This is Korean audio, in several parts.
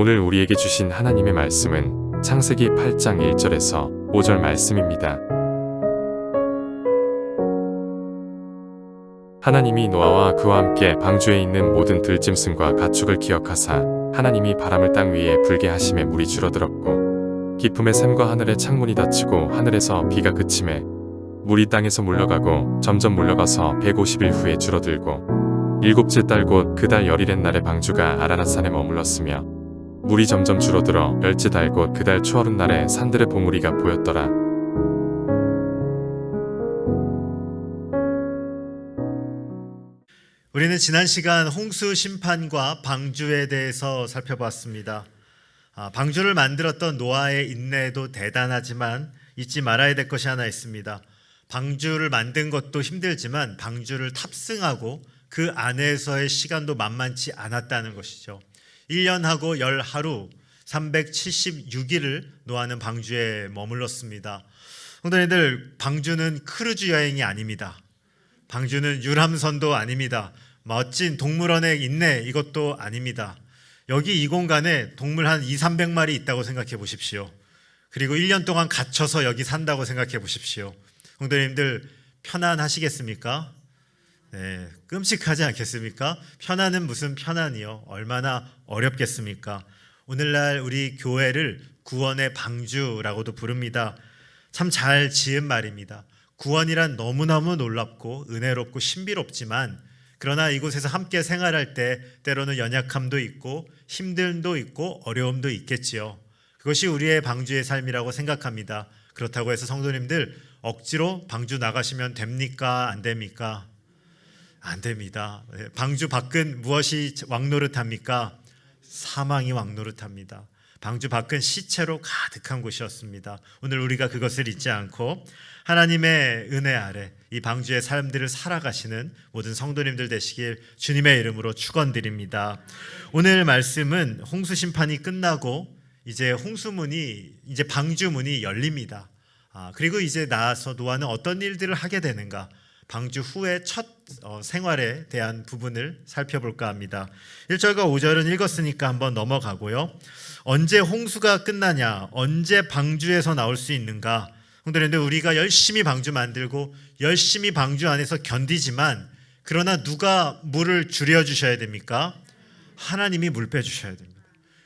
오늘 우리에게 주신 하나님의 말씀은 창세기 8장 1절에서 5절 말씀입니다. 하나님이 노아와 그와 함께 방주에 있는 모든 들짐승과 가축을 기억하사 하나님이 바람을 땅 위에 불게 하심에 물이 줄어들었고 깊음의 샘과 하늘의 창문이 닫히고 하늘에서 비가 그침에 물이 땅에서 물러가고 점점 물러가서 150일 후에 줄어들고 일곱째 달 곧 그 달 열일의 날에 방주가 아라랏산에 머물렀으며 물이 점점 줄어들어 열째 달 곧 그 달 초하룻 날에 산들의 봉우리가 보였더라. 우리는 지난 시간 홍수 심판과 방주에 대해서 살펴봤습니다. 방주를 만들었던 노아의 인내도 대단하지만 잊지 말아야 될 것이 하나 있습니다. 방주를 만든 것도 힘들지만 방주를 탑승하고 그 안에서의 시간도 만만치 않았다는 것이죠. 1년하고 10하루 376일을 노아는 방주에 머물렀습니다. 성도님들, 방주는 크루즈 여행이 아닙니다. 방주는 유람선도 아닙니다. 멋진 동물원에 있네 이것도 아닙니다. 여기 이 공간에 동물 한 200~300마리 있다고 생각해 보십시오. 그리고 1년 동안 갇혀서 여기 산다고 생각해 보십시오. 성도님들, 편안하시겠습니까? 네, 끔찍하지 않겠습니까? 편안은 무슨 편안이요? 얼마나 어렵겠습니까? 오늘날 우리 교회를 구원의 방주라고도 부릅니다. 참 잘 지은 말입니다. 구원이란 너무너무 놀랍고 은혜롭고 신비롭지만 그러나 이곳에서 함께 생활할 때 때로는 연약함도 있고 힘듦도 있고 어려움도 있겠지요. 그것이 우리의 방주의 삶이라고 생각합니다. 그렇다고 해서 성도님들 억지로 방주 나가시면 됩니까? 안 됩니까? 안 됩니다. 방주 밖은 무엇이 왕노릇합니까? 사망이 왕노릇합니다. 방주 밖은 시체로 가득한 곳이었습니다. 오늘 우리가 그것을 잊지 않고 하나님의 은혜 아래 이 방주의 삶들을 살아가시는 모든 성도님들 되시길 주님의 이름으로 축원드립니다. 오늘 말씀은 홍수 심판이 끝나고 이제 이제 방주문이 열립니다. 그리고 이제 나아서 노아는 어떤 일들을 하게 되는가? 방주 후의 첫 생활에 대한 부분을 살펴볼까 합니다. 1절과 5절은 읽었으니까 한번 넘어가고요. 언제 홍수가 끝나냐? 언제 방주에서 나올 수 있는가? 성도님들, 우리가 열심히 방주 만들고 열심히 방주 안에서 견디지만 그러나 누가 물을 줄여주셔야 됩니까? 하나님이 물 빼주셔야 됩니다.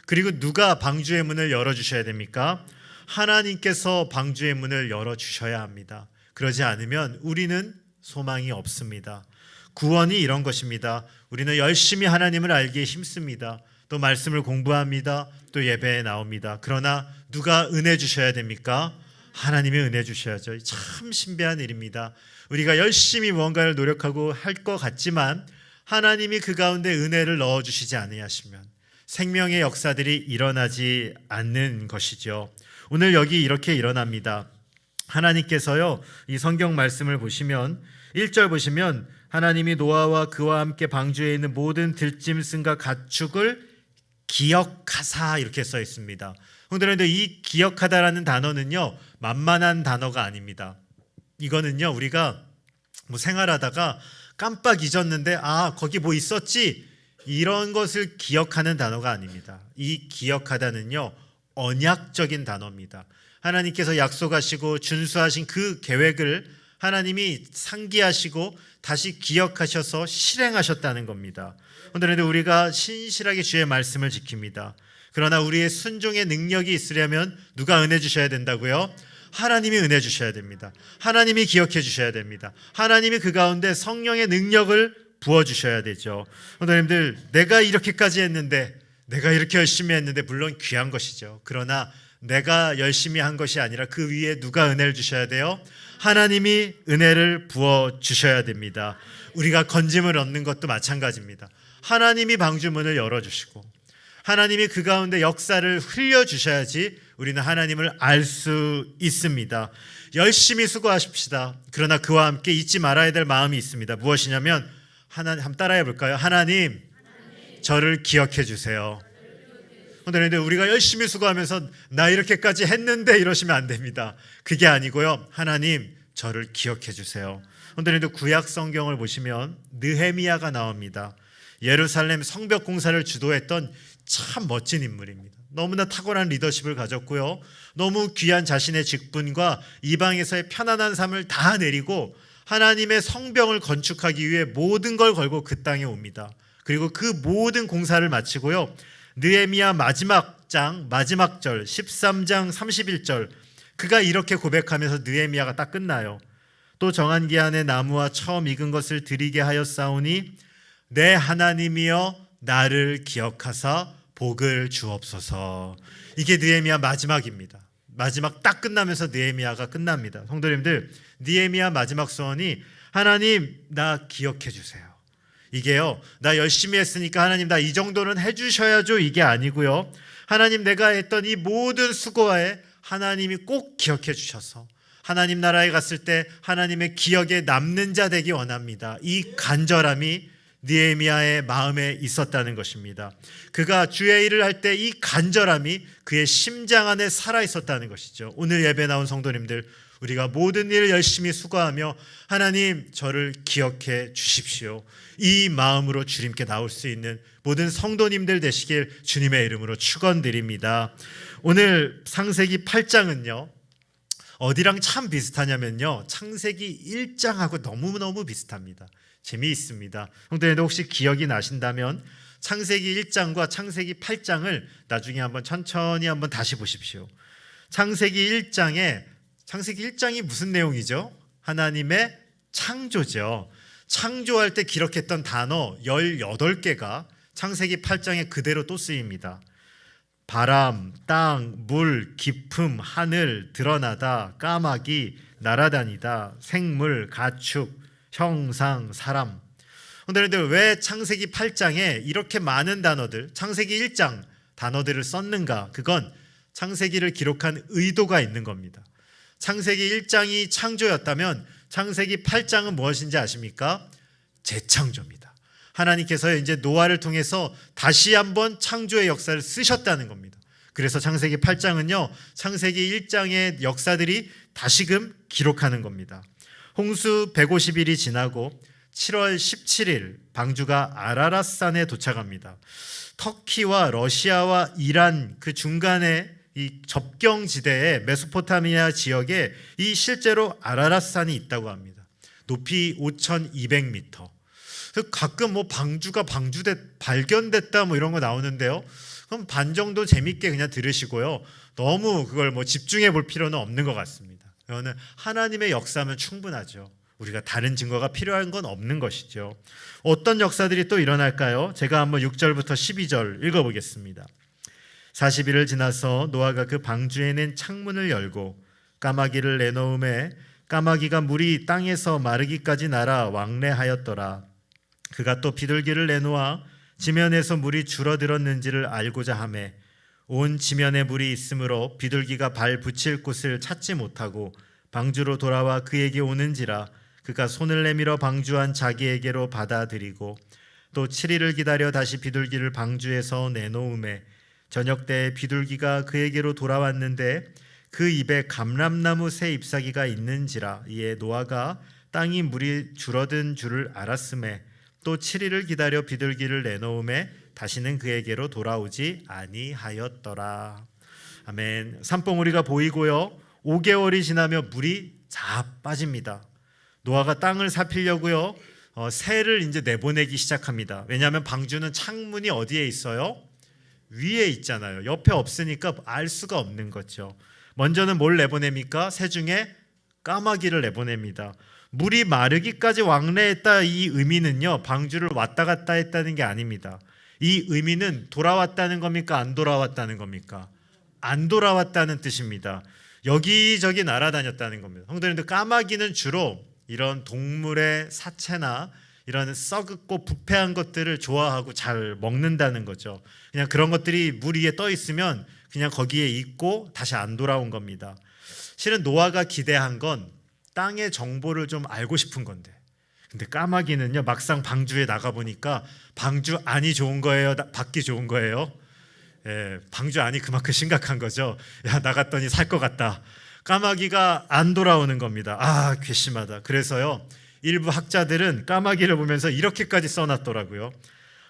그리고 누가 방주의 문을 열어주셔야 됩니까? 하나님께서 방주의 문을 열어주셔야 합니다. 그러지 않으면 우리는 소망이 없습니다. 구원이 이런 것입니다. 우리는 열심히 하나님을 알기에 힘씁니다. 또 말씀을 공부합니다. 또 예배에 나옵니다. 그러나 누가 은혜 주셔야 됩니까? 하나님이 은혜 주셔야죠. 참 신비한 일입니다. 우리가 열심히 무언가를 노력하고 할 것 같지만 하나님이 그 가운데 은혜를 넣어주시지 않으시면 생명의 역사들이 일어나지 않는 것이죠. 오늘 여기 이렇게 일어납니다. 하나님께서요, 이 성경 말씀을 보시면 1절 보시면 하나님이 노아와 그와 함께 방주에 있는 모든 들짐승과 가축을 기억하사 이렇게 써 있습니다. 그런데 이 기억하다라는 단어는요, 만만한 단어가 아닙니다. 이거는요, 우리가 생활하다가 깜빡 잊었는데 거기 뭐 있었지? 이런 것을 기억하는 단어가 아닙니다. 이 기억하다는요, 언약적인 단어입니다. 하나님께서 약속하시고 준수하신 그 계획을 하나님이 상기하시고 다시 기억하셔서 실행하셨다는 겁니다. 그런데 우리가 신실하게 주의 말씀을 지킵니다. 그러나 우리의 순종의 능력이 있으려면 누가 은혜 주셔야 된다고요? 하나님이 은혜 주셔야 됩니다. 하나님이 기억해 주셔야 됩니다. 하나님이 그 가운데 성령의 능력을 부어주셔야 되죠. 여러분들, 내가 이렇게까지 했는데, 내가 이렇게 열심히 했는데 물론 귀한 것이죠. 그러나 내가 열심히 한 것이 아니라 그 위에 누가 은혜를 주셔야 돼요? 하나님이 은혜를 부어주셔야 됩니다. 우리가 건짐을 얻는 것도 마찬가지입니다. 하나님이 방주문을 열어주시고 하나님이 그 가운데 역사를 흘려주셔야지 우리는 하나님을 알 수 있습니다. 열심히 수고하십시다. 그러나 그와 함께 잊지 말아야 될 마음이 있습니다. 무엇이냐면 한번 따라해 볼까요? 하나님, 저를 기억해 주세요. 그런데 우리가 열심히 수고하면서 나 이렇게까지 했는데 이러시면 안 됩니다. 그게 아니고요. 하나님, 저를 기억해 주세요. 그런데 구약 성경을 보시면 느헤미야가 나옵니다. 예루살렘 성벽 공사를 주도했던 참 멋진 인물입니다. 너무나 탁월한 리더십을 가졌고요. 너무 귀한 자신의 직분과 이방에서의 편안한 삶을 다 내리고 하나님의 성병을 건축하기 위해 모든 걸 걸고 그 땅에 옵니다. 그리고 그 모든 공사를 마치고요. 느헤미야 마지막 장 마지막 절 13장 31절 그가 이렇게 고백하면서 느헤미야가 딱 끝나요. 또 정한 기한에 나무와 처음 익은 것을 드리게 하였사오니 내 하나님이여 나를 기억하사 복을 주옵소서. 이게 느헤미야 마지막입니다. 마지막 딱 끝나면서 느헤미야가 끝납니다. 성도님들, 느헤미야 마지막 소원이 하나님 나 기억해 주세요. 이게요, 나 열심히 했으니까 하나님 나 이 정도는 해주셔야죠, 이게 아니고요. 하나님 내가 했던 이 모든 수고에 하나님이 꼭 기억해 주셔서 하나님 나라에 갔을 때 하나님의 기억에 남는 자 되기 원합니다. 이 간절함이 느헤미야의 마음에 있었다는 것입니다. 그가 주의 일을 할 때 이 간절함이 그의 심장 안에 살아 있었다는 것이죠. 오늘 예배 나온 성도님들, 우리가 모든 일을 열심히 수고하며 하나님 저를 기억해 주십시오. 이 마음으로 주님께 나올 수 있는 모든 성도님들 되시길 주님의 이름으로 축원드립니다. 오늘 창세기 8장은요. 어디랑 참 비슷하냐면요. 창세기 1장하고 너무너무 비슷합니다. 재미있습니다. 성도님들 혹시 기억이 나신다면 창세기 1장과 창세기 8장을 나중에 한번 천천히 한번 다시 보십시오. 창세기 1장이 무슨 내용이죠? 하나님의 창조죠. 창조할 때 기록했던 단어 18개가 창세기 8장에 그대로 또 쓰입니다. 바람, 땅, 물, 깊음, 하늘, 드러나다, 까마귀, 날아다니다, 생물, 가축, 형상, 사람. 그런데 왜 창세기 8장에 이렇게 많은 단어들, 창세기 1장 단어들을 썼는가? 그건 창세기를 기록한 의도가 있는 겁니다. 창세기 1장이 창조였다면 창세기 8장은 무엇인지 아십니까? 재창조입니다. 하나님께서 이제 노아를 통해서 다시 한번 창조의 역사를 쓰셨다는 겁니다. 그래서 창세기 8장은요, 창세기 1장의 역사들이 다시금 기록하는 겁니다. 홍수 150일이 지나고 7월 17일 방주가 아라랏산에 도착합니다. 터키와 러시아와 이란 그 중간에 이 접경지대에 메소포타미아 지역에 이 실제로 아라랏산이 있다고 합니다. 높이 5,200m. 가끔 뭐 방주가 발견됐다 뭐 이런 거 나오는데요. 그럼 반 정도 재밌게 그냥 들으시고요. 너무 그걸 뭐 집중해 볼 필요는 없는 것 같습니다. 이거는 하나님의 역사면 충분하죠. 우리가 다른 증거가 필요한 건 없는 것이죠. 어떤 역사들이 또 일어날까요? 제가 한번 6절부터 12절 읽어보겠습니다. 40일을 지나서 노아가 그 방주에 낸 창문을 열고 까마귀를 내놓음에 까마귀가 물이 땅에서 마르기까지 날아 왕래하였더라. 그가 또 비둘기를 내놓아 지면에서 물이 줄어들었는지를 알고자 하매 온 지면에 물이 있으므로 비둘기가 발 붙일 곳을 찾지 못하고 방주로 돌아와 그에게 오는지라 그가 손을 내밀어 방주한 자기에게로 받아들이고 또 7일을 기다려 다시 비둘기를 방주에서 내놓음에 저녁 때 비둘기가 그에게로 돌아왔는데 그 입에 감람나무 새 잎사귀가 있는지라 이에 노아가 땅이 물이 줄어든 줄을 알았음에 또 7일을 기다려 비둘기를 내놓음에 다시는 그에게로 돌아오지 아니하였더라. 아멘. 산봉우리가 보이고요. 5개월이 지나며 물이 다 빠집니다. 노아가 땅을 살피려고요. 새를 이제 내보내기 시작합니다. 왜냐하면 방주는 창문이 어디에 있어요? 위에 있잖아요. 옆에 없으니까 알 수가 없는 거죠. 먼저는 뭘 내보냅니까? 새 중에 까마귀를 내보냅니다. 물이 마르기까지 왕래했다 이 의미는요. 방주를 왔다 갔다 했다는 게 아닙니다. 이 의미는 돌아왔다는 겁니까? 안 돌아왔다는 겁니까? 안 돌아왔다는 뜻입니다. 여기저기 날아다녔다는 겁니다. 성도님들, 까마귀는 주로 이런 동물의 사체나 이런 썩고 부패한 것들을 좋아하고 잘 먹는다는 거죠. 그냥 그런 것들이 물 위에 떠 있으면 그냥 거기에 있고 다시 안 돌아온 겁니다. 실은 노아가 기대한 건 땅의 정보를 좀 알고 싶은 건데, 근데 까마귀는요 막상 방주에 나가 보니까 방주 안이 좋은 거예요, 밖이 좋은 거예요? 예, 방주 안이 그만큼 심각한 거죠. 야, 나갔더니 살 것 같다. 까마귀가 안 돌아오는 겁니다. 아, 괘씸하다. 그래서요 일부 학자들은 까마귀를 보면서 이렇게까지 써놨더라고요.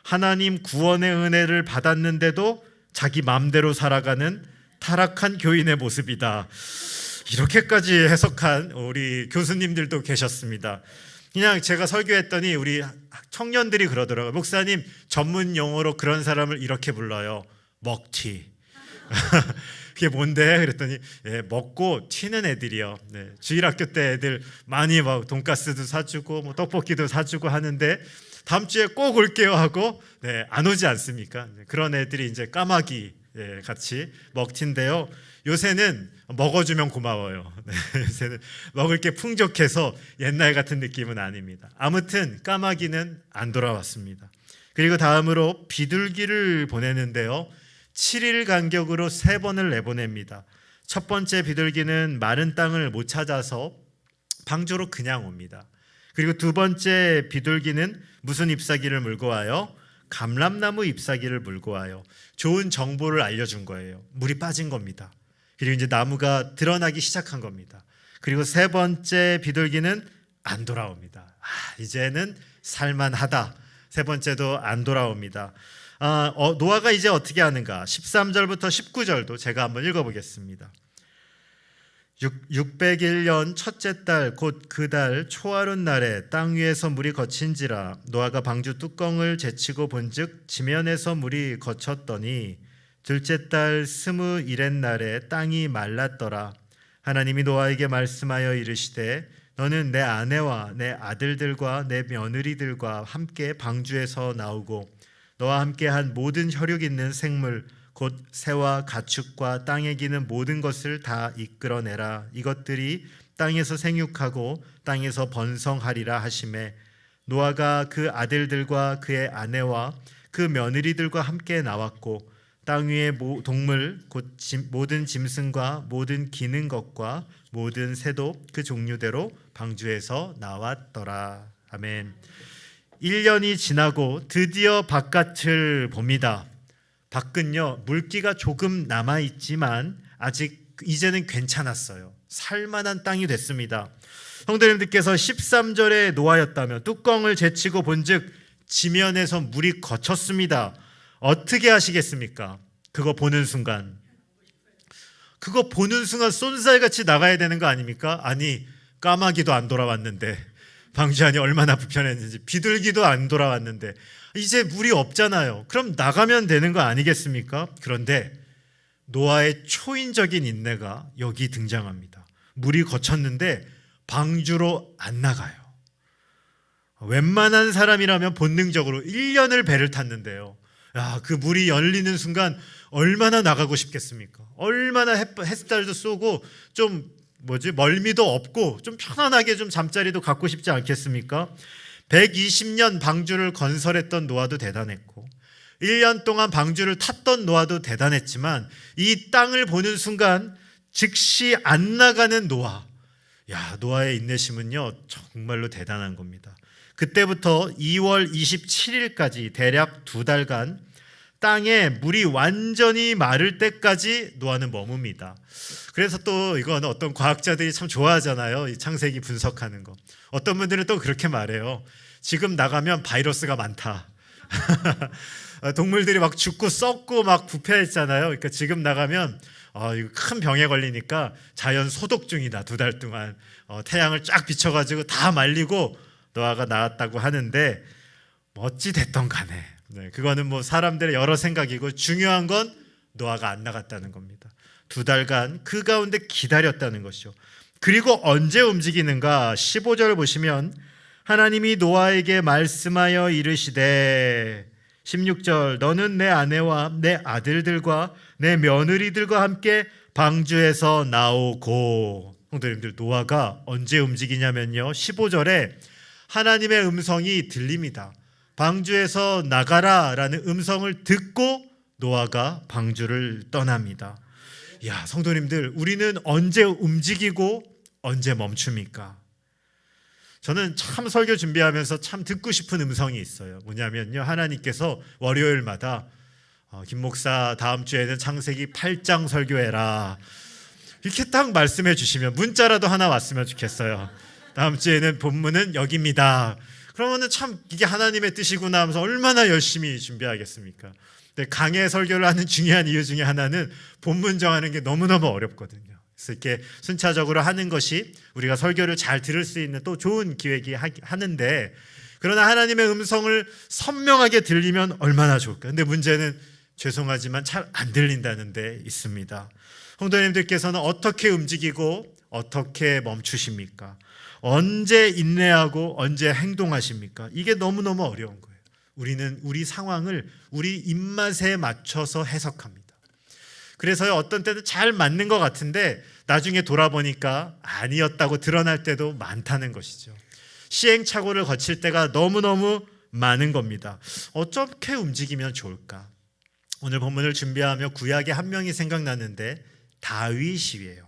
하나님 구원의 은혜를 받았는데도 자기 마음대로 살아가는 타락한 교인의 모습이다. 이렇게까지 해석한 우리 교수님들도 계셨습니다. 그냥 제가 설교했더니 우리 청년들이 그러더라고요. 목사님, 전문 용어로 그런 사람을 이렇게 불러요. 먹튀. 그게 뭔데? 그랬더니 먹고 튀는 애들이요. 주일학교 때 애들 많이 막 돈가스도 사주고 뭐 떡볶이도 사주고 하는데 다음 주에 꼭 올게요 하고 안 오지 않습니까? 그런 애들이 이제 까마귀 같이 먹튀인데요. 요새는 먹어주면 고마워요. 요새는 먹을 게 풍족해서 옛날 같은 느낌은 아닙니다. 아무튼 까마귀는 안 돌아왔습니다. 그리고 다음으로 비둘기를 보내는데요. 7일 간격으로 3번을 내보냅니다. 첫 번째 비둘기는 마른 땅을 못 찾아서 방주로 그냥 옵니다. 그리고 두 번째 비둘기는 무슨 잎사귀를 물고 와요? 감람나무 잎사귀를 물고 와요. 좋은 정보를 알려준 거예요. 물이 빠진 겁니다. 그리고 이제 나무가 드러나기 시작한 겁니다. 그리고 세 번째 비둘기는 안 돌아옵니다. 이제는 살만하다. 세 번째도 안 돌아옵니다. 노아가 이제 어떻게 하는가? 13절부터 19절도 제가 한번 읽어보겠습니다. 601년 첫째 달 곧 그 달 초하룻 날에 땅 위에서 물이 거친지라 노아가 방주 뚜껑을 제치고 본즉 지면에서 물이 거쳤더니 둘째 달 21의 날에 땅이 말랐더라. 하나님이 노아에게 말씀하여 이르시되 너는 내 아내와 내 아들들과 내 며느리들과 함께 방주에서 나오고 너와 함께한 모든 혈육 있는 생물 곧 새와 가축과 땅에 기는 모든 것을 다 이끌어내라. 이것들이 땅에서 생육하고 땅에서 번성하리라 하시매 노아가 그 아들들과 그의 아내와 그 며느리들과 함께 나왔고 땅 위의 동물 곧 모든 짐승과 모든 기는 것과 모든 새도 그 종류대로 방주에서 나왔더라. 아멘. 1년이 지나고 드디어 바깥을 봅니다. 밖은요 물기가 조금 남아있지만 아직 이제는 괜찮았어요. 살만한 땅이 됐습니다. 성도님들께서 13절에 노아였다면 뚜껑을 제치고 본즉 지면에서 물이 거쳤습니다. 어떻게 하시겠습니까? 그거 보는 순간 쏜살같이 나가야 되는 거 아닙니까? 아니 까마귀도 안 돌아왔는데 방주 안이 얼마나 불편했는지 비둘기도 안 돌아왔는데 이제 물이 없잖아요. 그럼 나가면 되는 거 아니겠습니까? 그런데 노아의 초인적인 인내가 여기 등장합니다. 물이 거쳤는데 방주로 안 나가요. 웬만한 사람이라면 본능적으로 1년을 배를 탔는데요. 그 물이 열리는 순간 얼마나 나가고 싶겠습니까? 얼마나 햇살도 쏘고 좀 멀미도 없고 좀 편안하게 좀 잠자리도 갖고 싶지 않겠습니까? 120년 방주를 건설했던 노아도 대단했고 1년 동안 방주를 탔던 노아도 대단했지만 이 땅을 보는 순간 즉시 안 나가는 노아. 노아의 인내심은요 정말로 대단한 겁니다. 그때부터 2월 27일까지 대략 2달간 땅에 물이 완전히 마를 때까지 노아는 머뭅니다. 그래서 또 이건 어떤 과학자들이 참 좋아하잖아요. 이 창세기 분석하는 거. 어떤 분들은 또 그렇게 말해요. 지금 나가면 바이러스가 많다. 동물들이 막 죽고 썩고 막 부패했잖아요. 그러니까 지금 나가면 이거 큰 병에 걸리니까 자연 소독 중이다. 2달 동안 태양을 쫙 비춰가지고 다 말리고 노아가 나왔다고 하는데 어찌 됐던 간에 그거는 사람들의 여러 생각이고 중요한 건 노아가 안 나갔다는 겁니다. 2달간 그 가운데 기다렸다는 것이죠. 그리고 언제 움직이는가? 15절 보시면 하나님이 노아에게 말씀하여 이르시되 16절 너는 내 아내와 내 아들들과 내 며느리들과 함께 방주에서 나오고. 성도님들, 노아가 언제 움직이냐면요 15절에 하나님의 음성이 들립니다. 방주에서 나가라 라는 음성을 듣고 노아가 방주를 떠납니다. 성도님들, 우리는 언제 움직이고 언제 멈춥니까? 저는 참 설교 준비하면서 참 듣고 싶은 음성이 있어요. 뭐냐면요, 하나님께서 월요일마다 김 목사 다음 주에는 창세기 8장 설교해라 이렇게 딱 말씀해 주시면 문자라도 하나 왔으면 좋겠어요. 다음 주에는 본문은 여기입니다. 그러면은 참 이게 하나님의 뜻이구나 하면서 얼마나 열심히 준비하겠습니까? 근데 강해 설교를 하는 중요한 이유 중에 하나는 본문 정하는 게 너무너무 어렵거든요. 그래서 이렇게 순차적으로 하는 것이 우리가 설교를 잘 들을 수 있는 또 좋은 기회이긴 하는데, 그러나 하나님의 음성을 선명하게 들리면 얼마나 좋을까. 근데 문제는 죄송하지만 잘 안 들린다는 데 있습니다. 성도님들께서는 어떻게 움직이고 어떻게 멈추십니까? 언제 인내하고 언제 행동하십니까? 이게 너무너무 어려운 거예요. 우리는 우리 상황을 우리 입맛에 맞춰서 해석합니다. 그래서 어떤 때는 잘 맞는 것 같은데 나중에 돌아보니까 아니었다고 드러날 때도 많다는 것이죠. 시행착오를 거칠 때가 너무너무 많은 겁니다. 어떻게 움직이면 좋을까? 오늘 본문을 준비하며 구약의 한 명이 생각났는데 다윗이에요.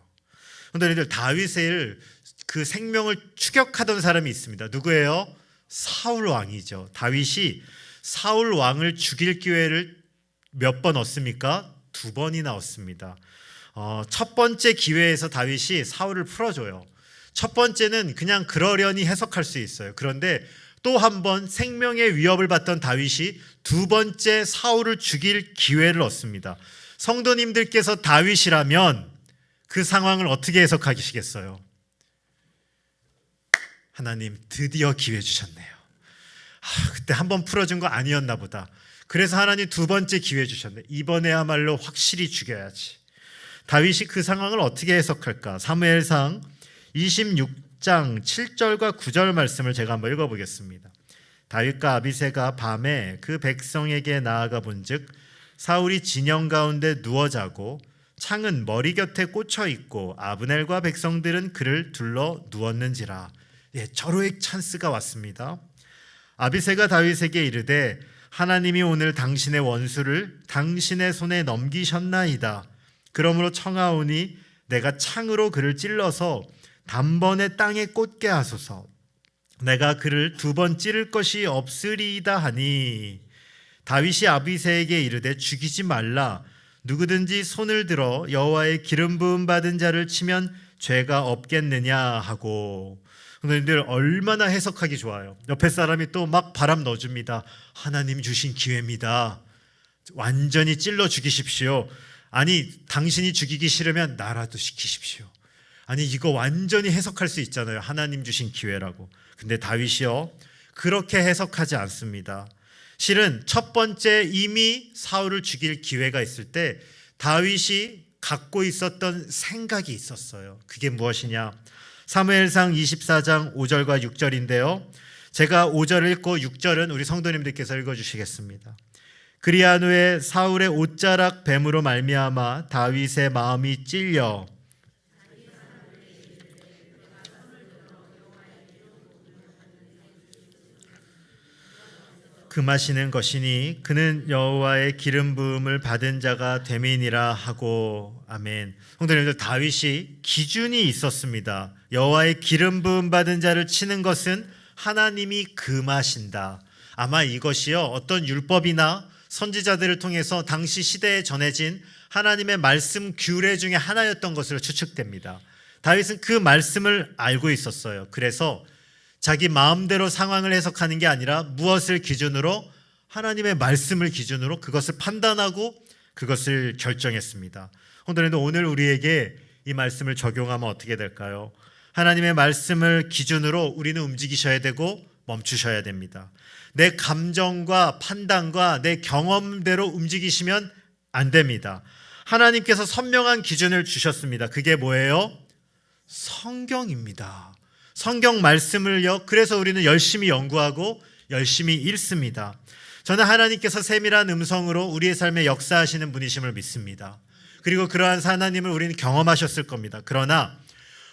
여러분들, 다윗을 그 생명을 추격하던 사람이 있습니다. 누구예요? 사울 왕이죠. 다윗이 사울 왕을 죽일 기회를 몇 번 얻습니까? 2번이나 얻습니다. 첫 번째 기회에서 다윗이 사울을 풀어줘요. 첫 번째는 그냥 그러려니 해석할 수 있어요. 그런데 또 한 번 생명의 위협을 받던 다윗이 2번째 사울을 죽일 기회를 얻습니다. 성도님들께서 다윗이라면 그 상황을 어떻게 해석하시겠어요? 하나님 드디어 기회 주셨네요. 그때 한 번 풀어준 거 아니었나 보다. 그래서 하나님 2번째 기회 주셨네. 이번에야말로 확실히 죽여야지. 다윗이 그 상황을 어떻게 해석할까? 사무엘상 26장 7절과 9절 말씀을 제가 한번 읽어보겠습니다. 다윗과 아비새가 밤에 그 백성에게 나아가 본즉 사울이 진영 가운데 누워 자고 창은 머리 곁에 꽂혀 있고 아브넬과 백성들은 그를 둘러 누웠는지라. 절호의 찬스가 왔습니다. 아비새가 다윗에게 이르되 하나님이 오늘 당신의 원수를 당신의 손에 넘기셨나이다. 그러므로 청하오니 내가 창으로 그를 찔러서 단번에 땅에 꽂게 하소서. 내가 그를 2번 찌를 것이 없으리이다 하니 다윗이 아비새에게 이르되 죽이지 말라. 누구든지 손을 들어 여호와의 기름 부음 받은 자를 치면 죄가 없겠느냐 하고. 여러분들 얼마나 해석하기 좋아요. 옆에 사람이 또 막 바람 넣어줍니다. 하나님 주신 기회입니다. 완전히 찔러 죽이십시오. 아니 당신이 죽이기 싫으면 나라도 시키십시오. 아니 이거 완전히 해석할 수 있잖아요. 하나님 주신 기회라고. 근데 다윗이요 그렇게 해석하지 않습니다. 실은 첫 번째 이미 사울을 죽일 기회가 있을 때 다윗이 갖고 있었던 생각이 있었어요. 그게 무엇이냐? 사무엘상 24장 5절과 6절인데요. 제가 5절을 읽고 6절은 우리 성도님들께서 읽어주시겠습니다. 그리한 후에 사울의 옷자락 뱀으로 말미암아 다윗의 마음이 찔려 금하시는 것이니 그는 여호와의 기름 부음을 받은 자가 됨이니라 하고. 아멘. 성도님들, 다윗이 기준이 있었습니다. 여호와의 기름 부음 받은 자를 치는 것은 하나님이 금하신다. 아마 이것이요 어떤 율법이나 선지자들을 통해서 당시 시대에 전해진 하나님의 말씀 규례 중에 하나였던 것으로 추측됩니다. 다윗은 그 말씀을 알고 있었어요. 그래서 자기 마음대로 상황을 해석하는 게 아니라 무엇을 기준으로? 하나님의 말씀을 기준으로 그것을 판단하고 그것을 결정했습니다. 오늘 우리에게 이 말씀을 적용하면 어떻게 될까요? 하나님의 말씀을 기준으로 우리는 움직이셔야 되고 멈추셔야 됩니다. 내 감정과 판단과 내 경험대로 움직이시면 안 됩니다. 하나님께서 선명한 기준을 주셨습니다. 그게 뭐예요? 성경입니다. 성경 말씀을요. 그래서 우리는 열심히 연구하고 열심히 읽습니다. 저는 하나님께서 세밀한 음성으로 우리의 삶에 역사하시는 분이심을 믿습니다. 그리고 그러한 하나님을 우리는 경험하셨을 겁니다. 그러나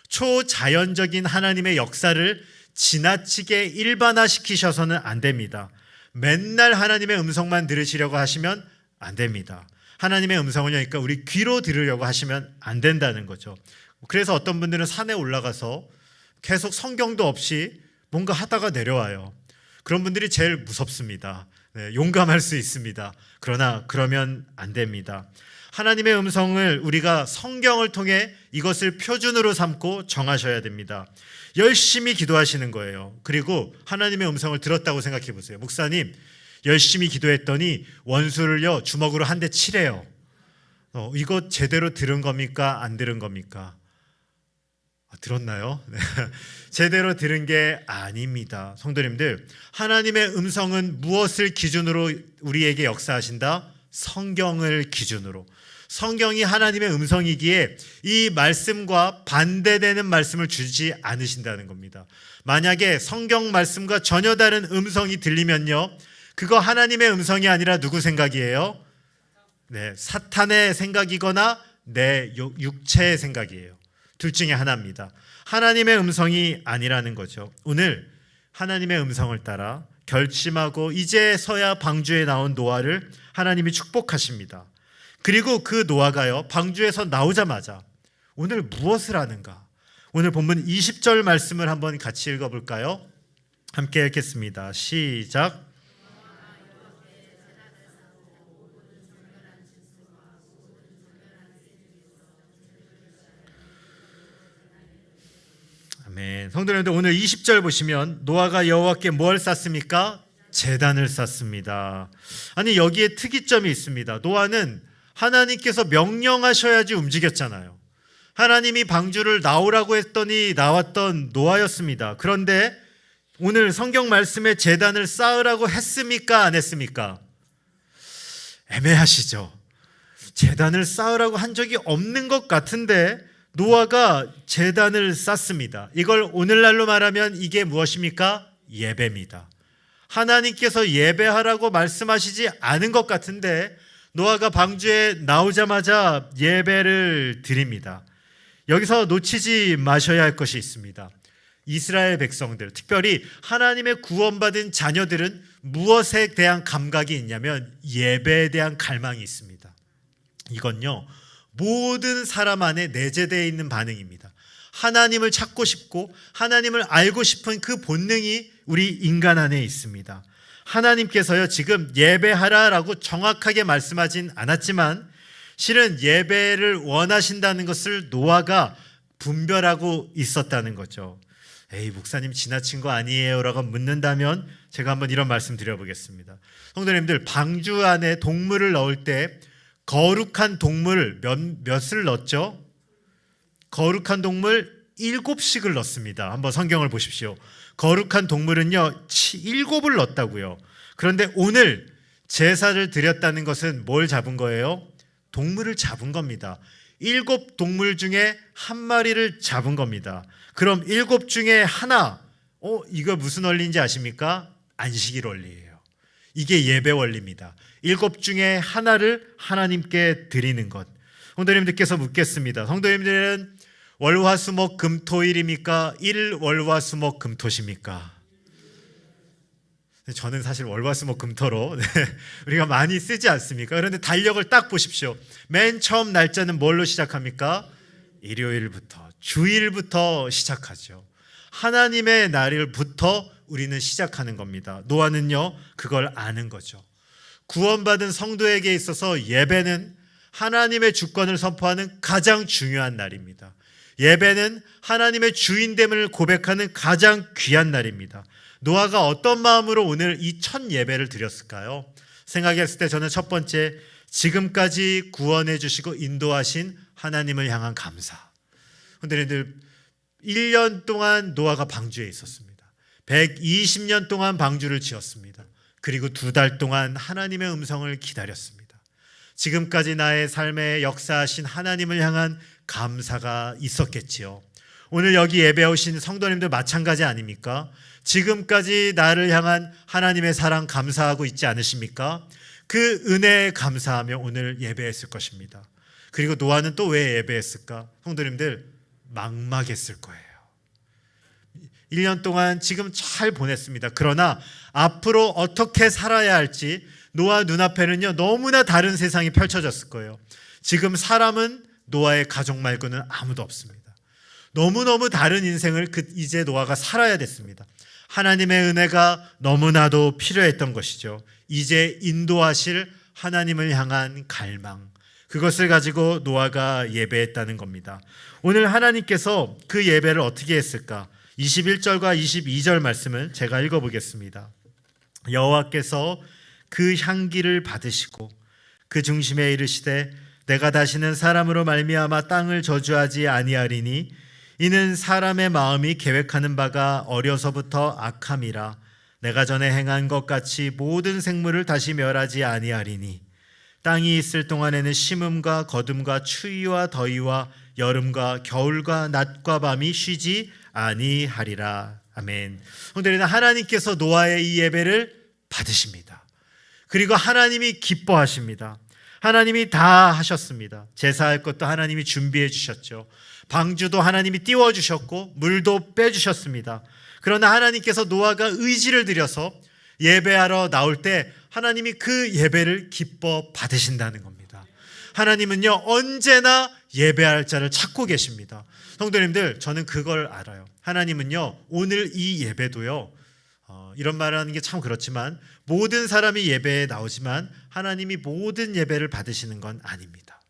초자연적인 하나님의 역사를 지나치게 일반화시키셔서는 안 됩니다. 맨날 하나님의 음성만 들으시려고 하시면 안 됩니다. 하나님의 음성을 그러니까 우리 귀로 들으려고 하시면 안 된다는 거죠. 그래서 어떤 분들은 산에 올라가서 계속 성경도 없이 뭔가 하다가 내려와요. 그런 분들이 제일 무섭습니다. 용감할 수 있습니다. 그러나 그러면 안 됩니다. 하나님의 음성을 우리가 성경을 통해 이것을 표준으로 삼고 정하셔야 됩니다. 열심히 기도하시는 거예요. 그리고 하나님의 음성을 들었다고 생각해 보세요. 목사님, 열심히 기도했더니 원수를요 주먹으로 한 대 치래요. 이거 제대로 들은 겁니까? 안 들은 겁니까? 들었나요? 네. 제대로 들은 게 아닙니다. 성도님들, 하나님의 음성은 무엇을 기준으로 우리에게 역사하신다? 성경을 기준으로. 성경이 하나님의 음성이기에 이 말씀과 반대되는 말씀을 주지 않으신다는 겁니다. 만약에 성경 말씀과 전혀 다른 음성이 들리면요, 그거 하나님의 음성이 아니라 누구 생각이에요? 네, 사탄의 생각이거나 내 육체의 생각이에요. 둘 중에 하나입니다. 하나님의 음성이 아니라는 거죠. 오늘 하나님의 음성을 따라 결심하고 이제서야 방주에 나온 노아를 하나님이 축복하십니다. 그리고 그 노아가요, 방주에서 나오자마자 오늘 무엇을 하는가? 오늘 본문 20절 말씀을 한번 같이 읽어볼까요? 함께 읽겠습니다. 시작. 아멘. 성도님들, 오늘 20절 보시면 노아가 여호와께 뭘 쌓습니까? 제단을 쌓습니다. 아니, 여기에 특이점이 있습니다. 노아는 하나님께서 명령하셔야지 움직였잖아요. 하나님이 방주를 나오라고 했더니 나왔던 노아였습니다. 그런데 오늘 성경 말씀에 제단을 쌓으라고 했습니까? 안 했습니까? 애매하시죠? 제단을 쌓으라고 한 적이 없는 것 같은데 노아가 제단을 쌓습니다. 이걸 오늘날로 말하면 이게 무엇입니까? 예배입니다. 하나님께서 예배하라고 말씀하시지 않은 것 같은데 노아가 방주에 나오자마자 예배를 드립니다. 여기서 놓치지 마셔야 할 것이 있습니다. 이스라엘 백성들, 특별히 하나님의 구원받은 자녀들은 무엇에 대한 감각이 있냐면 예배에 대한 갈망이 있습니다. 이건요, 모든 사람 안에 내재되어 있는 반응입니다. 하나님을 찾고 싶고 하나님을 알고 싶은 그 본능이 우리 인간 안에 있습니다. 하나님께서요, 지금 예배하라라고 정확하게 말씀하진 않았지만 실은 예배를 원하신다는 것을 노아가 분별하고 있었다는 거죠. 에이, 목사님 지나친 거 아니에요? 라고 묻는다면 제가 한번 이런 말씀 드려보겠습니다. 성도님들, 방주 안에 동물을 넣을 때 거룩한 동물 몇을 넣었죠? 거룩한 동물 7씩을 넣습니다. 한번 성경을 보십시오. 거룩한 동물은요 7을 넣었다고요. 그런데 오늘 제사를 드렸다는 것은 뭘 잡은 거예요? 동물을 잡은 겁니다. 7 동물 중에 한 마리를 잡은 겁니다. 그럼 7 중에 하나, 이거 무슨 원리인지 아십니까? 안식일 원리예요. 이게 예배 원리입니다. 7 중에 하나를 하나님께 드리는 것. 성도님들께서 묻겠습니다. 성도님들은 월화수목 금토일입니까? 1월화수목 금토십니까? 저는 사실 월화수목 금토로 우리가 많이 쓰지 않습니까? 그런데 달력을 딱 보십시오. 맨 처음 날짜는 뭘로 시작합니까? 일요일부터, 주일부터 시작하죠. 하나님의 날일부터 우리는 시작하는 겁니다. 노아는요, 그걸 아는 거죠. 구원받은 성도에게 있어서 예배는 하나님의 주권을 선포하는 가장 중요한 날입니다. 예배는 하나님의 주인됨을 고백하는 가장 귀한 날입니다. 노아가 어떤 마음으로 오늘 이 첫 예배를 드렸을까요? 생각했을 때 저는 첫 번째, 지금까지 구원해 주시고 인도하신 하나님을 향한 감사. 근데 1년 동안 노아가 방주에 있었습니다. 120년 동안 방주를 지었습니다. 그리고 2달 동안 하나님의 음성을 기다렸습니다. 지금까지 나의 삶에 역사하신 하나님을 향한 감사가 있었겠지요. 오늘 여기 예배 오신 성도님들 마찬가지 아닙니까? 지금까지 나를 향한 하나님의 사랑 감사하고 있지 않으십니까? 그 은혜에 감사하며 오늘 예배했을 것입니다. 그리고 노아는 또 왜 예배했을까? 성도님들, 막막했을 거예요. 1년 동안 지금 잘 보냈습니다. 그러나 앞으로 어떻게 살아야 할지 노아 눈앞에는요, 너무나 다른 세상이 펼쳐졌을 거예요. 지금 사람은 노아의 가족 말고는 아무도 없습니다. 너무너무 다른 인생을 이제 노아가 살아야 됐습니다. 하나님의 은혜가 너무나도 필요했던 것이죠. 이제 인도하실 하나님을 향한 갈망, 그것을 가지고 노아가 예배했다는 겁니다. 오늘 하나님께서 그 예배를 어떻게 했을까? 21절과 22절 말씀을 제가 읽어보겠습니다. 여호와께서 그 향기를 받으시고 그 중심에 이르시되 내가 다시는 사람으로 말미암아 땅을 저주하지 아니하리니 이는 사람의 마음이 계획하는 바가 어려서부터 악함이라. 내가 전에 행한 것 같이 모든 생물을 다시 멸하지 아니하리니 땅이 있을 동안에는 심음과 거둠과 추위와 더위와 여름과 겨울과 낮과 밤이 쉬지 아니하리라. 아멘. 오늘은 하나님께서 노아의 이 예배를 받으십니다. 그리고 하나님이 기뻐하십니다. 하나님이 다 하셨습니다. 제사할 것도 하나님이 준비해 주셨죠. 방주도 하나님이 띄워주셨고 물도 빼주셨습니다. 그러나 하나님께서 노아가 의지를 들여서 예배하러 나올 때 하나님이 그 예배를 기뻐 받으신다는 겁니다. 하나님은요 언제나 예배할 자를 찾고 계십니다. 성도님들, 저는 그걸 알아요. 하나님은요 오늘 이 예배도요 이런 말을 하는 게 참 그렇지만 모든 사람이 예배에 나오지만 하나님이 모든 예배를 받으시는 건 아닙니다.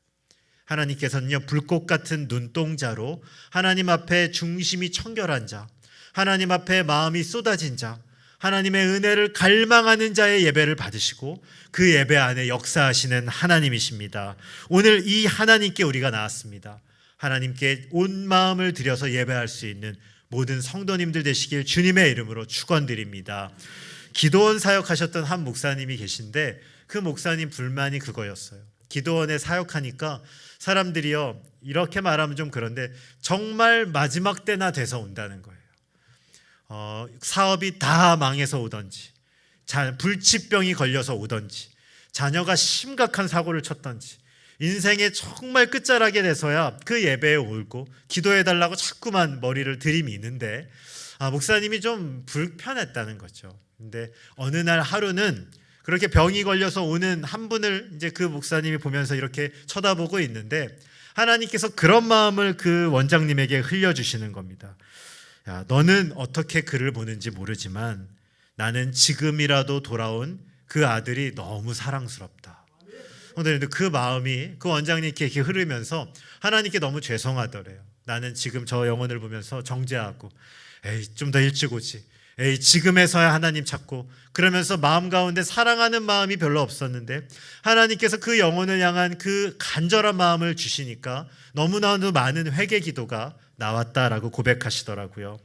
하나님께서는요 불꽃 같은 눈동자로 하나님 앞에 중심이 청결한 자, 하나님 앞에 마음이 쏟아진 자, 하나님의 은혜를 갈망하는 자의 예배를 받으시고 그 예배 안에 역사하시는 하나님이십니다. 오늘 이 하나님께 우리가 나왔습니다. 하나님께 온 마음을 들여서 예배할 수 있는 모든 성도님들 되시길 주님의 이름으로 축원드립니다. 기도원 사역하셨던 한 목사님이 계신데 그 목사님 불만이 그거였어요. 기도원에 사역하니까 사람들이요 이렇게 말하면 좀 그런데 정말 마지막 때나 돼서 온다는 거예요. 사업이 다 망해서 오던지, 불치병이 걸려서 오던지, 자녀가 심각한 사고를 쳤던지, 인생의 정말 끝자락에 돼서야 그 예배에 오고 기도해달라고 자꾸만 머리를 들이미는데 목사님이 좀 불편했다는 거죠. 근데 어느 날 하루는 그렇게 병이 걸려서 오는 한 분을 이제 그 목사님이 보면서 이렇게 쳐다보고 있는데 하나님께서 그런 마음을 그 원장님에게 흘려주시는 겁니다. 야, 너는 어떻게 그를 보는지 모르지만 나는 지금이라도 돌아온 그 아들이 너무 사랑스럽다. 그런데 그 마음이 그 원장님께 이렇게 흐르면서 하나님께 너무 죄송하더래요. 나는 지금 저 영혼을 보면서 정죄하고 에이 좀 더 일찍 오지, 에이 지금에서야 하나님 찾고, 그러면서 마음 가운데 사랑하는 마음이 별로 없었는데 하나님께서 그 영혼을 향한 그 간절한 마음을 주시니까 너무나도 많은 회개 기도가 나왔다라고 고백하시더라고요.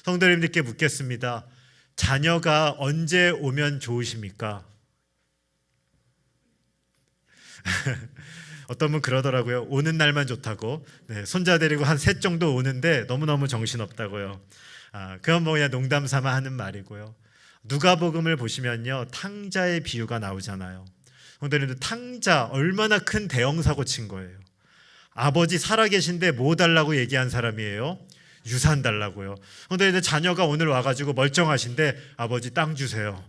성도님들께 묻겠습니다. 자녀가 언제 오면 좋으십니까? 어떤 분 그러더라고요. 오는 날만 좋다고. 네, 손자 데리고 한 셋 정도 오는데 너무너무 정신없다고요. 그건 뭐 그냥 농담 삼아 하는 말이고요. 누가복음을 보시면요 탕자의 비유가 나오잖아요. 근데 탕자 얼마나 큰 대형 사고 친 거예요. 아버지 살아계신데 뭐 달라고 얘기한 사람이에요? 유산 달라고요. 그런데 자녀가 오늘 와가지고 멀쩡하신데 아버지 땅 주세요.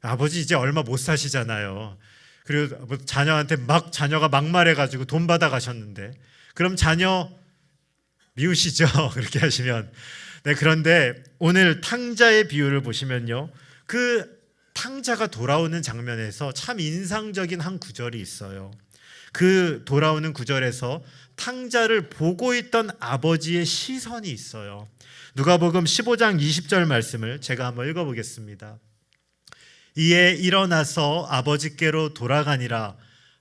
아버지 이제 얼마 못 사시잖아요. 그리고 자녀한테 자녀가 막말해가지고 돈 받아 가셨는데 그럼 자녀 미우시죠? 그렇게 하시면. 네, 그런데 오늘 탕자의 비유를 보시면요 그 탕자가 돌아오는 장면에서 참 인상적인 한 구절이 있어요. 그 돌아오는 구절에서 탕자를 보고 있던 아버지의 시선이 있어요. 누가복음 15장 20절 말씀을 제가 한번 읽어보겠습니다. 이에 일어나서 아버지께로 돌아가니라.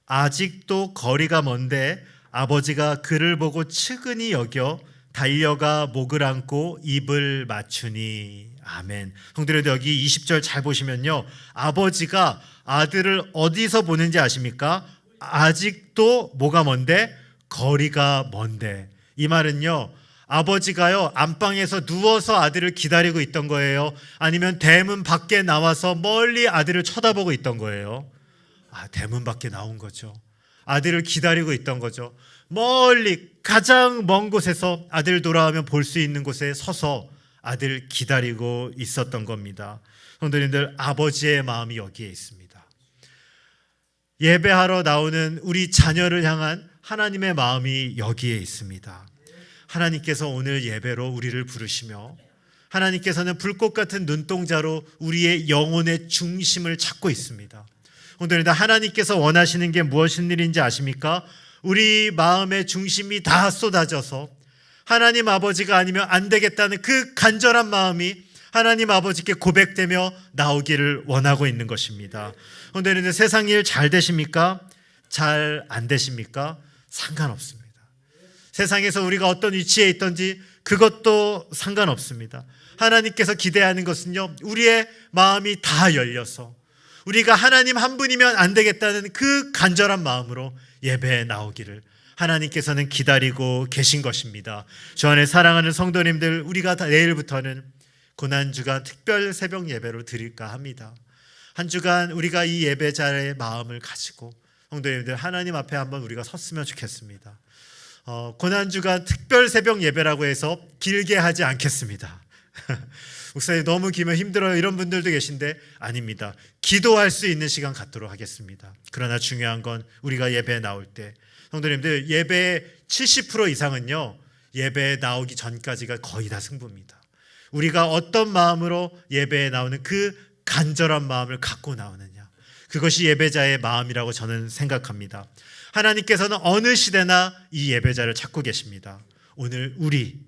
아직도 거리가 먼데 아버지가 그를 보고 측은히 여겨 달려가 목을 안고 입을 맞추니. 아멘. 성도님들 여기 20절 잘 보시면요 아버지가 아들을 어디서 보는지 아십니까? 아직도 뭐가 먼데? 거리가 먼데. 이 말은요 아버지가요 안방에서 누워서 아들을 기다리고 있던 거예요? 아니면 대문 밖에 나와서 멀리 아들을 쳐다보고 있던 거예요? 대문 밖에 나온 거죠. 아들을 기다리고 있던 거죠. 멀리 가장 먼 곳에서 아들 돌아오면 볼 수 있는 곳에 서서 아들 기다리고 있었던 겁니다. 성도님들, 아버지의 마음이 여기에 있습니다. 예배하러 나오는 우리 자녀를 향한 하나님의 마음이 여기에 있습니다. 하나님께서 오늘 예배로 우리를 부르시며 하나님께서는 불꽃 같은 눈동자로 우리의 영혼의 중심을 찾고 있습니다. 오늘 하나님께서 원하시는 게 무엇인 일인지 아십니까? 우리 마음의 중심이 다 쏟아져서 하나님 아버지가 아니면 안 되겠다는 그 간절한 마음이 하나님 아버지께 고백되며 나오기를 원하고 있는 것입니다. 그런데 세상 일 잘 되십니까? 잘 안 되십니까? 상관없습니다. 세상에서 우리가 어떤 위치에 있든지 그것도 상관없습니다. 하나님께서 기대하는 것은요, 우리의 마음이 다 열려서 우리가 하나님 한 분이면 안 되겠다는 그 간절한 마음으로 예배에 나오기를 하나님께서는 기다리고 계신 것입니다. 주 안에 사랑하는 성도님들, 우리가 다 내일부터는 고난주간 특별 새벽 예배로 드릴까 합니다. 한 주간 우리가 이 예배자의 마음을 가지고 성도님들 하나님 앞에 한번 우리가 섰으면 좋겠습니다. 고난주간 특별 새벽 예배라고 해서 길게 하지 않겠습니다. 목사님 너무 길면 힘들어요 이런 분들도 계신데 아닙니다. 기도할 수 있는 시간 갖도록 하겠습니다. 그러나 중요한 건 우리가 예배에 나올 때 성도님들 예배의 70% 이상은요 예배에 나오기 전까지가 거의 다 승부입니다. 우리가 어떤 마음으로 예배에 나오는 그 간절한 마음을 갖고 나오느냐, 그것이 예배자의 마음이라고 저는 생각합니다. 하나님께서는 어느 시대나 이 예배자를 찾고 계십니다. 오늘 우리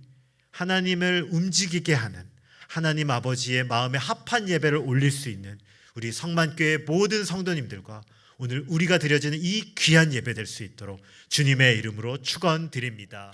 하나님을 움직이게 하는 하나님 아버지의 마음에 합한 예배를 올릴 수 있는 우리 성만교회 모든 성도님들과 오늘 우리가 드려지는 이 귀한 예배 될 수 있도록 주님의 이름으로 축원드립니다.